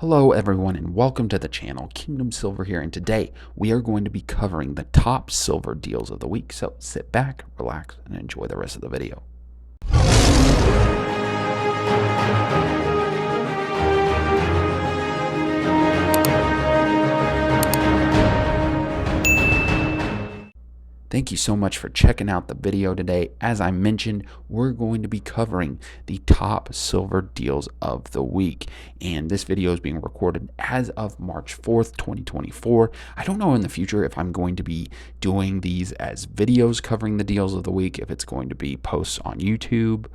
Hello everyone and welcome to the channel. Kingdom Silver here, and today we are going to be covering the top silver deals of the week. So sit back, relax, and enjoy the rest of the video. Thank you so much for checking out the video today. As I mentioned, we're going to be covering the top silver deals of the week. And this video is being recorded as of March 4th, 2024. I don't know in the future if I'm going to be doing these as videos covering the deals of the week, if it's going to be posts on YouTube,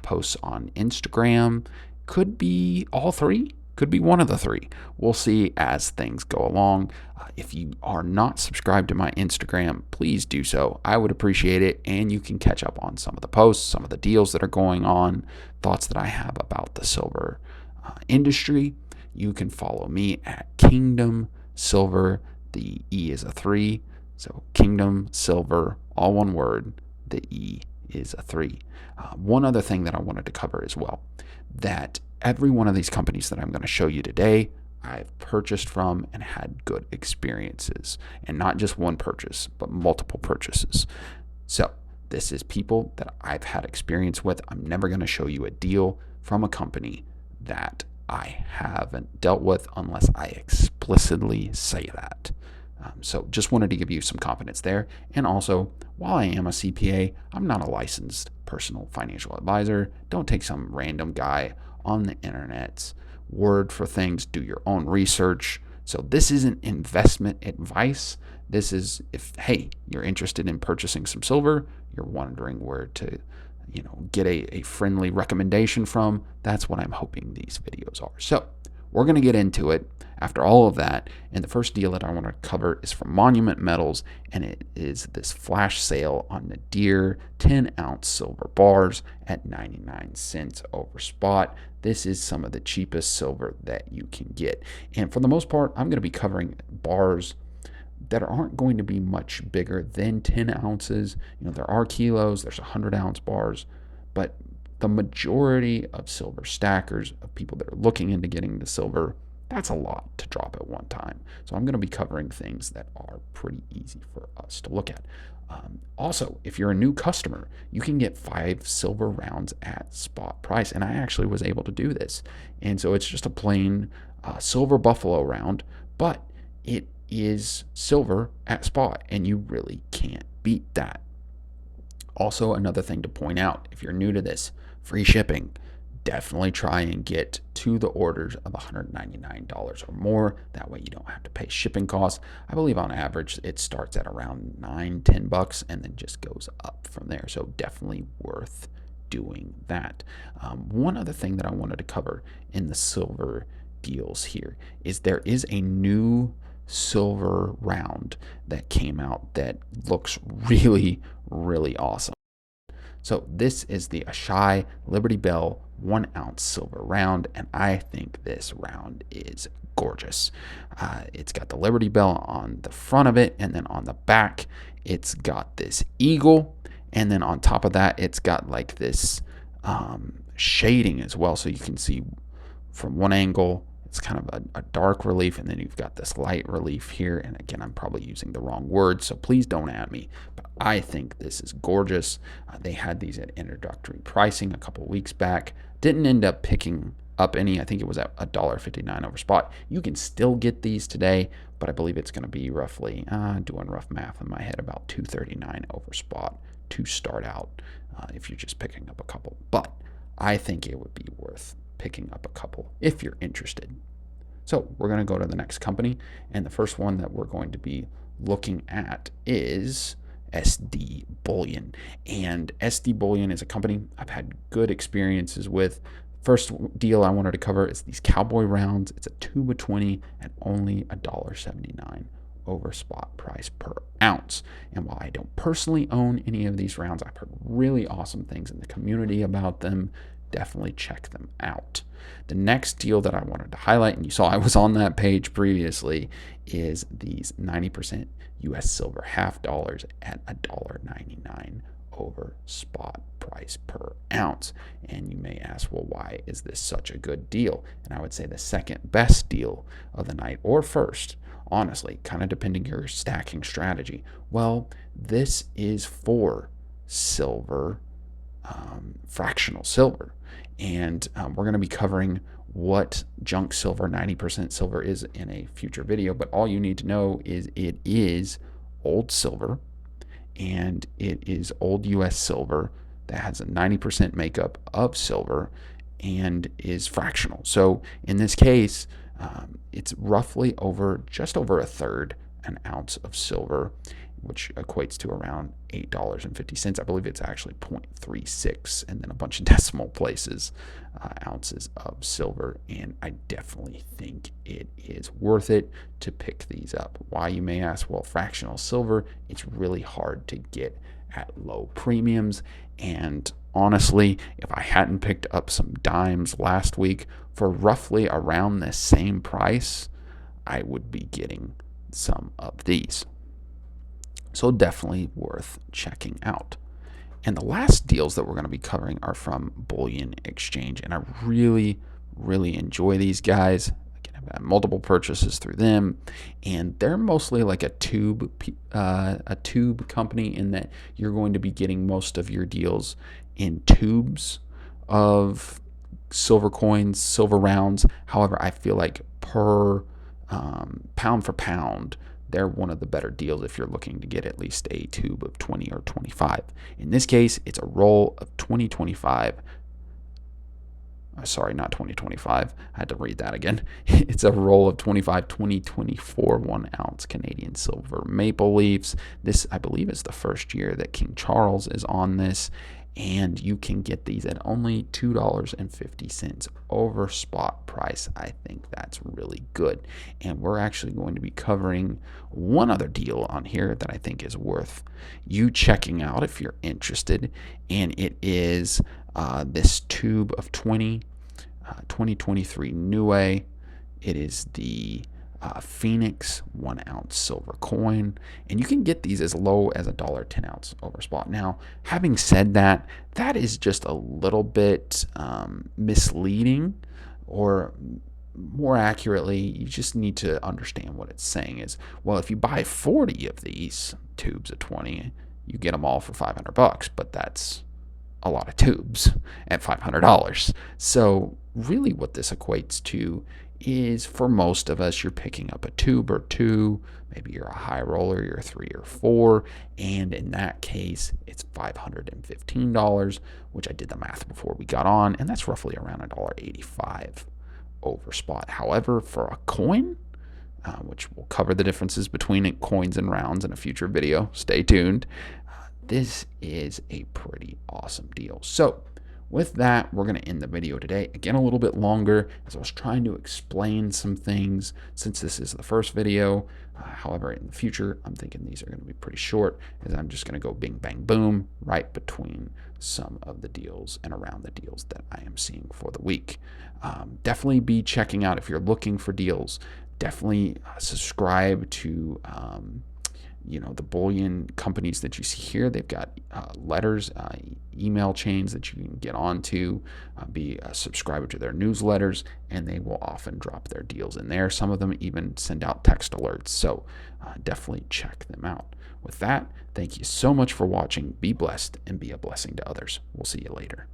posts on Instagram, could be all three. Could be one of the three. We'll see as things go along. If you are not subscribed to my Instagram, please do so. I would appreciate it, and you can catch up on some of the posts, some of the deals that are going on, thoughts that I have about the silver industry. You can follow me at Kingdom Silver. The E is a 3, so Kingdom Silver, all one word. The E is a 3. One other thing that I wanted to cover as well, that every one of these companies that I'm going to show you today, I've purchased from and had good experiences. And not just one purchase, but multiple purchases. So this is people that I've had experience with. I'm never going to show you a deal from a company that I haven't dealt with unless I explicitly say that. So just wanted to give you some confidence there. And also, while I am a CPA, I'm not a licensed personal financial advisor. Don't take some random guy on the internet's word for things. Do your own research. So this isn't investment advice. This is if, hey, you're interested in purchasing some silver, you're wondering where to, get a friendly recommendation from. That's what I'm hoping these videos are. So we're going to get into it after all of that. And the first deal that I want to cover is from Monument Metals, and it is this flash sale on Nadir 10-ounce silver bars at 99 cents over spot. This is some of the cheapest silver that you can get. And for the most part, I'm going to be covering bars that aren't going to be much bigger than 10 ounces. There are kilos, there's 100-ounce bars, but the majority of silver stackers, of people that are looking into getting the silver, that's a lot to drop at one time. So I'm going to be covering things that are pretty easy for us to look at. Also, if you're a new customer, you can get 5 silver rounds at spot price. And I actually was able to do this. And so it's just a plain silver buffalo round, but it is silver at spot, and you really can't beat that. Also, another thing to point out, if you're new to this, free shipping. Definitely try and get to the orders of $199 or more. That way you don't have to pay shipping costs. I believe on average it starts at around $9-10 and then just goes up from there. So definitely worth doing that. One other thing that I wanted to cover in the silver deals here is there is a new silver round that came out that looks really, really awesome. So this is the Ashai Liberty Bell 1-ounce silver round, and I think this round is gorgeous. It's got the Liberty Bell on the front of it, and then on the back, it's got this eagle, and then on top of that, it's got like this shading as well, so you can see from one angle. It's kind of a dark relief, and then you've got this light relief here. And again, I'm probably using the wrong word, so please don't at me. But I think this is gorgeous. They had these at introductory pricing a couple weeks back. Didn't end up picking up any. I think it was at $1.59 over spot. You can still get these today, but I believe it's going to be roughly, doing rough math in my head, about $2.39 over spot to start out if you're just picking up a couple. But I think it would be worth picking up a couple if you're interested. So we're going to go to the next company, and the first one that we're going to be looking at is SD Bullion. And SD Bullion is a company I've had good experiences with. First deal I wanted to cover is these cowboy rounds. It's a 2x20 at only $1.79 over spot price per ounce. And while I don't personally own any of these rounds, I've heard really awesome things in the community about them. Definitely check them out. The next deal that I wanted to highlight, and you saw I was on that page previously, is these 90% US silver half dollars at $1.99 over spot price per ounce. And you may ask, well, why is this such a good deal? And I would say the second best deal of the night, or first, honestly, kind of depending your stacking strategy. Well, this is for silver, fractional silver. And we're going to be covering what junk silver, 90% silver, is in a future video. But all you need to know is it is old silver, and it is old US silver that has a 90% makeup of silver and is fractional. So in this case, it's roughly just over a third an ounce of silver, which equates to around $8.50. I believe it's actually 0.36 and then a bunch of decimal places, ounces of silver. And I definitely think it is worth it to pick these up. Why, you may ask? Well, fractional silver, it's really hard to get at low premiums. And honestly, if I hadn't picked up some dimes last week for roughly around the same price, I would be getting some of these. So definitely worth checking out. And the last deals that we're going to be covering are from Bullion Exchange. And I really, really enjoy these guys. Again, I've had multiple purchases through them. And they're mostly like a tube company, in that you're going to be getting most of your deals in tubes of silver coins, silver rounds. However, I feel like per pound for pound, they're one of the better deals if you're looking to get at least a tube of 20 or 25. In this case, it's a roll of 2025. Sorry, not 2025. I had to read that again. It's a roll of 25 2024 1 ounce Canadian silver maple leafs. This, I believe, is the first year that King Charles is on this. And you can get these at only $2.50 over spot price. I think that's really good. And we're actually going to be covering one other deal on here that I think is worth you checking out if you're interested. And it is this tube of 2023 Niue. It is the Phoenix 1 ounce silver coin, and you can get these as low as $1.10 ounce over spot. Now, having said that, that is just a little bit misleading, or more accurately, you just need to understand what it's saying is, well, if you buy 40 of these tubes of 20, you get them all for $500, but that's a lot of tubes at $500. So really what this equates to is, for most of us, you're picking up a tube or two, maybe you're a high roller, you're 3 or 4, and in that case, it's $515, which I did the math before we got on, and that's roughly around $1.85 over spot. However, for a coin, which we'll cover the differences between coins and rounds in a future video, stay tuned, this is a pretty awesome deal. So with that, we're going to end the video today. Again, a little bit longer, as I was trying to explain some things since this is the first video. However, in the future, I'm thinking these are going to be pretty short, as I'm just going to go bing, bang, boom, right between some of the deals and around the deals that I am seeing for the week. Definitely be checking out if you're looking for deals. Definitely subscribe to the bullion companies that you see here. They've got letters, email chains that you can get onto, be a subscriber to their newsletters, and they will often drop their deals in there. Some of them even send out text alerts, so definitely check them out. With that, thank you so much for watching. Be blessed and be a blessing to others. We'll see you later.